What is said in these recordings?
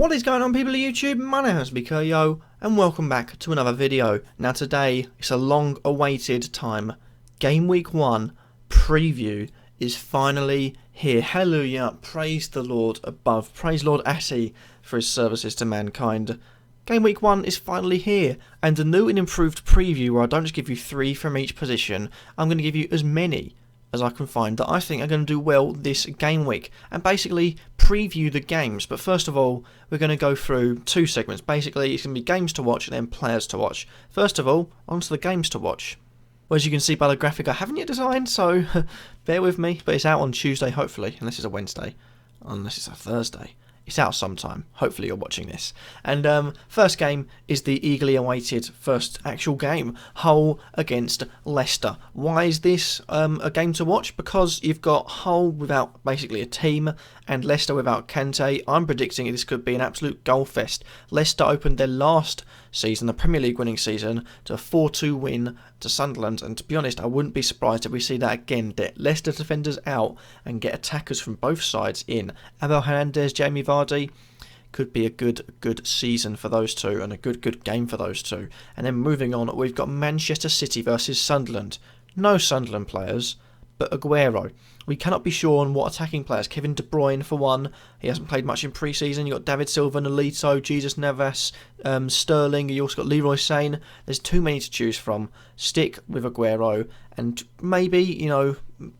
What is going on, people of YouTube? My name is Kurtyoy and welcome back to another video. Now today, it's a long awaited time. Game Week 1 preview is finally here. Hallelujah, praise the Lord above. Praise Lord Assi for his services to mankind. Game Week 1 is finally here, and a new and improved preview where I don't just give you 3 from each position, I'm going to give you as many as I can find that I think are going to do well this game week, and basically preview the games. But first of all, we're going to go through 2 segments. Basically, it's going to be games to watch and then players to watch. First of all, onto the games to watch. Well, as you can see by the graphic, I haven't yet designed, so bear with me, but it's out on Tuesday, hopefully, unless it's a Wednesday, unless it's a Thursday. It's out sometime. Hopefully you're watching this. And first game is the eagerly awaited first actual game. Hull against Leicester. Why is this a game to watch? Because you've got Hull without basically a team and Leicester without Kante. I'm predicting this could be an absolute goal fest. Leicester opened their last season, the Premier League winning season, to a 4-2 win to Sunderland, and to be honest, I wouldn't be surprised if we see that again. Get Leicester defenders out and get attackers from both sides in. Abel Hernandez, Jamie Vardy, could be a good season for those two and a good game for those two. And then moving on, we've got Manchester City versus Sunderland. No Sunderland players, but Aguero. We cannot be sure on what attacking players. Kevin De Bruyne for one. He hasn't played much in pre-season. You've got David Silva, Nolito, Jesus Navas, Sterling. You also got Leroy Sane. There's too many to choose from. Stick with Aguero and maybe,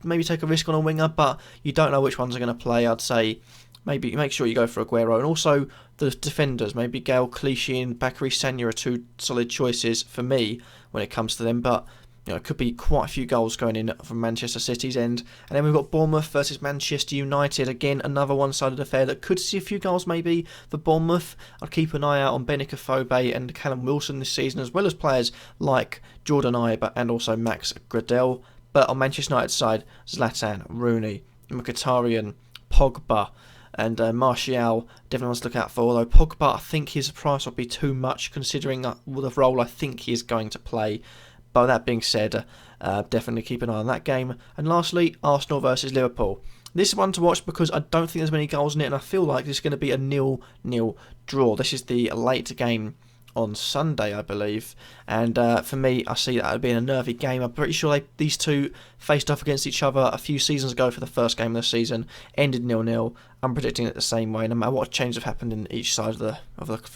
maybe take a risk on a winger, but you don't know which ones are going to play. I'd say maybe make sure you go for Aguero. And also the defenders. Maybe Gael Clichy and Bakary Sagna are 2 solid choices for me when it comes to them, but it could be quite a few goals going in from Manchester City's end. And then we've got Bournemouth versus Manchester United. Again, another one-sided affair that could see a few goals maybe for Bournemouth. I'd keep an eye out on Benica Fobe and Callum Wilson this season, as well as players like Jordan Ibe and also Max Gradel. But on Manchester United's side, Zlatan, Rooney, Mkhitaryan, Pogba, and Martial definitely wants to look out for. Although Pogba, I think his price would be too much considering the role I think he is going to play. But that being said, definitely keep an eye on that game. And lastly, Arsenal versus Liverpool. This is one to watch because I don't think there's many goals in it, and I feel like this is going to be a 0-0 draw. This is the late game on Sunday, I believe. And for me, I see that being a nervy game. I'm pretty sure these two faced off against each other a few seasons ago for the first game of the season. Ended 0-0. I'm predicting it the same way. No matter what changes have happened in each side for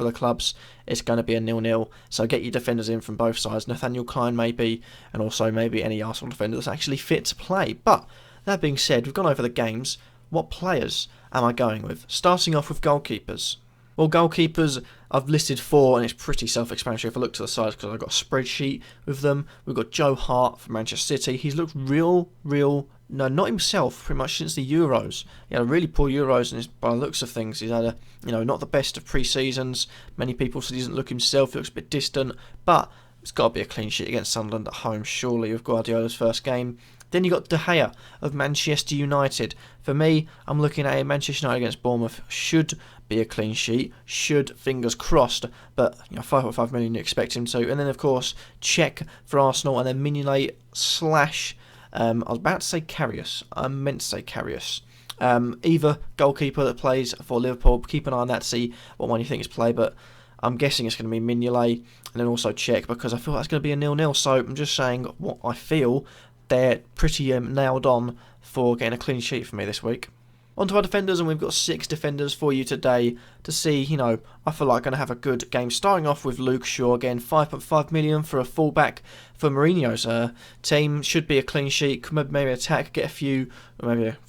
the clubs, it's going to be a 0-0. So get your defenders in from both sides. Nathaniel Klein maybe, and also maybe any Arsenal defender that's actually fit to play. But that being said, we've gone over the games. What players am I going with? Starting off with goalkeepers. Well, goalkeepers, I've listed 4, and it's pretty self-explanatory if I look to the sides because I've got a spreadsheet with them. We've got Joe Hart from Manchester City. He's looked not himself pretty much since the Euros. He had a really poor Euros, and by the looks of things, he's had not the best of pre-seasons. Many people said he doesn't look himself. He looks a bit distant, but it's got to be a clean sheet against Sunderland at home, surely, with Guardiola's first game. Then you got De Gea of Manchester United. For me, I'm looking at Manchester United against Bournemouth. Should be a clean sheet. Should, fingers crossed. But 5.5 million you expect him to. And then, of course, Czech for Arsenal. And then Mignolet / I was about to say Karius. I meant to say Karius. Either goalkeeper that plays for Liverpool. Keep an eye on that to see what one you think is play. But I'm guessing it's going to be Mignolet. And then also Czech, because I feel that's going to be a 0-0. So I'm just saying what I feel. They're pretty nailed on for getting a clean sheet for me this week. On to our defenders, and we've got 6 defenders for you today to see, I feel like going to have a good game. Starting off with Luke Shaw, again, 5.5 million for a fullback for Mourinho's team. Should be a clean sheet, could maybe attack, get a few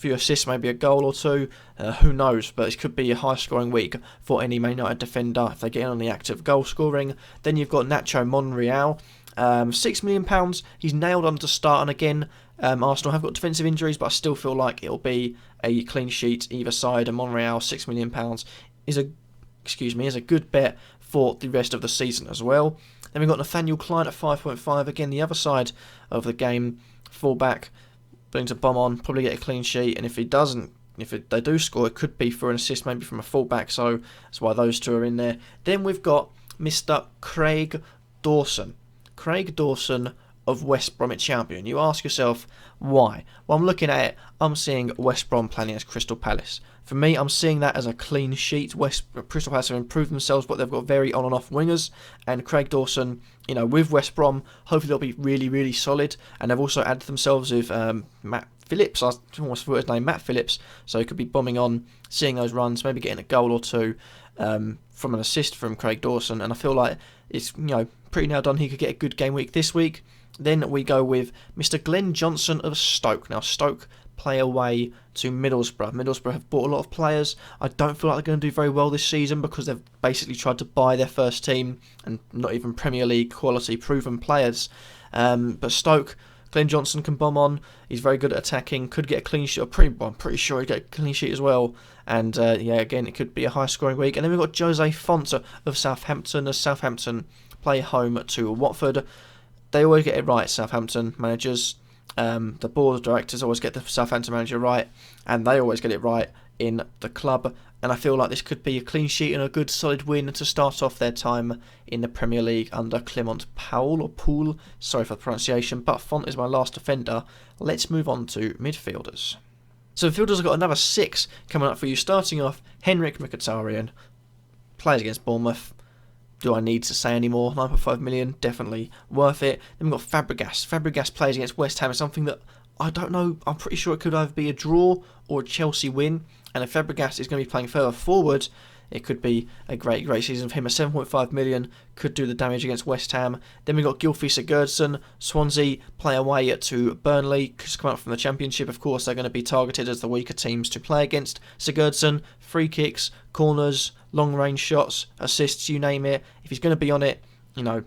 assists, maybe a goal or 2. Who knows, but it could be a high-scoring week for any Man United defender if they get in on the active goal scoring. Then you've got Nacho Monreal. £6 million, he's nailed on to start, and again, Arsenal have got defensive injuries, but I still feel like it'll be a clean sheet either side, and Monreal, £6 million is a good bet for the rest of the season as well. Then we've got Nathaniel Klein at 5.5, again, the other side of the game, fullback, brings a bomb on, probably get a clean sheet, and if he doesn't, they do score, it could be for an assist, maybe from a fullback, so that's why those two are in there. Then we've got Mr. Craig Dawson of West Bromwich Albion. You ask yourself, why? Well, I'm looking at it, I'm seeing West Brom playing against Crystal Palace. For me, I'm seeing that as a clean sheet. Crystal Palace have improved themselves, but they've got very on and off wingers. And Craig Dawson, with West Brom, hopefully they'll be really, really solid. And they've also added themselves with Matt Phillips. I almost forgot his name, Matt Phillips. So he could be bombing on, seeing those runs, maybe getting a goal or two from an assist from Craig Dawson. And I feel like it's pretty now done. He could get a good game week this week. Then we go with Mr. Glenn Johnson of Stoke. Now Stoke play away to Middlesbrough. Middlesbrough have bought a lot of players. I don't feel like they're going to do very well this season because they've basically tried to buy their first team and not even Premier League quality proven players. But Stoke, Glenn Johnson can bomb on. He's very good at attacking. Could get a clean sheet. I'm pretty sure he'd get a clean sheet as well. And again, it could be a high scoring week. And then we've got Jose Fonte of Southampton as Southampton play home to Watford. They always get it right, Southampton managers. The board of directors always get the Southampton manager right, and they always get it right in the club. And I feel like this could be a clean sheet and a good solid win to start off their time in the Premier League under Clement Poole. Sorry for the pronunciation, but Font is my last defender. Let's move on to midfielders. So midfielders have got another 6 coming up for you. Starting off, Henrik Mkhitaryan plays against Bournemouth. Do I need to say any more? 9.5 million, definitely worth it. Then we've got Fabregas. Fabregas plays against West Ham. It's something that I don't know. I'm pretty sure it could either be a draw or a Chelsea win. And if Fabregas is going to be playing further forward, it could be a great season for him. A 7.5 million could do the damage against West Ham. Then we've got Gylfi Sigurdsson. Swansea play away to Burnley. Just come up from the Championship. Of course, they're going to be targeted as the weaker teams to play against. Sigurdsson, free kicks, corners, long range shots, assists, you name it. If he's going to be on it,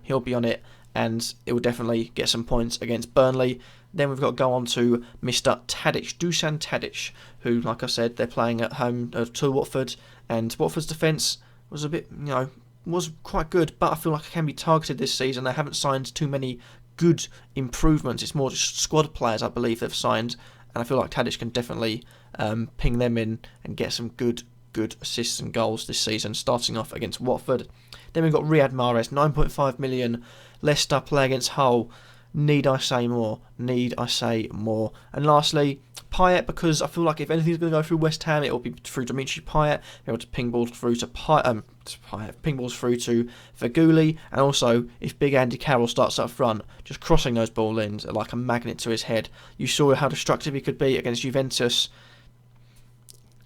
he'll be on it, and it will definitely get some points against Burnley. Then we've got to go on to Mr. Tadic, Dusan Tadic, who, like I said, they're playing at home to Watford, and Watford's defence was a bit, was quite good, but I feel like it can be targeted this season. They haven't signed too many good improvements. It's more just squad players, I believe, they've signed, and I feel like Tadic can definitely ping them in and get some good assists and goals this season, starting off against Watford. Then we've got Riyad Mahrez, 9.5 million. Leicester play against Hull. Need I say more? And lastly, Payet, because I feel like if anything's going to go through West Ham, it will be through Dimitri Payet. Be able to ping balls through to ping balls through to Feghouli, and also if Big Andy Carroll starts up front, just crossing those ball ins like a magnet to his head. You saw how destructive he could be against Juventus.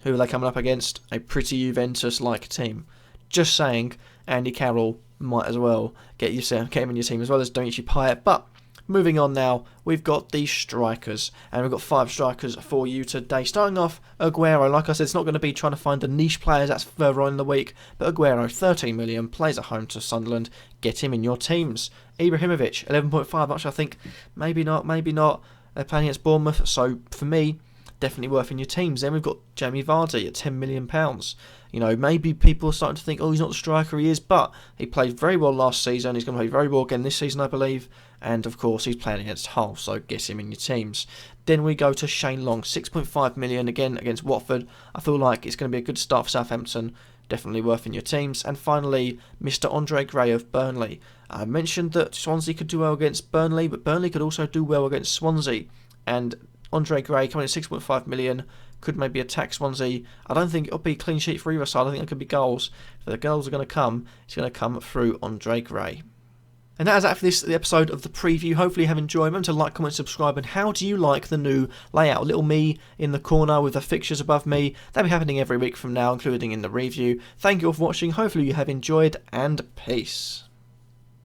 Who are they coming up against? A pretty Juventus-like team. Just saying, Andy Carroll might as well get him in your team as well as Dimitri Payet. But moving on now, we've got the strikers, and we've got 5 strikers for you today. Starting off, Aguero. Like I said, it's not going to be trying to find the niche players, that's further on in the week, but Aguero, 13 million, plays at home to Sunderland. Get him in your teams. Ibrahimovic, 11.5, actually I think maybe not. They're playing against Bournemouth, so for me, definitely worth in your teams. Then we've got Jamie Vardy at £10 million. Maybe people are starting to think, he's not the striker he is, but he played very well last season. He's going to play very well again this season, I believe. And of course, he's playing against Hull, so get him in your teams. Then we go to Shane Long, 6.5 million again against Watford. I feel like it's going to be a good start for Southampton. Definitely worth in your teams. And finally, Mr. Andre Gray of Burnley. I mentioned that Swansea could do well against Burnley, but Burnley could also do well against Swansea. And Andre Gray coming at 6.5 million could maybe attack Swansea. I don't think it'll be a clean sheet for either side. I think it could be goals. If the goals are going to come, it's going to come through Andre Gray. And that is it for the episode of the preview. Hopefully you have enjoyed. Remember to like, comment, subscribe. And how do you like the new layout? Little me in the corner with the fixtures above me. That'll be happening every week from now, including in the review. Thank you all for watching. Hopefully you have enjoyed, and peace.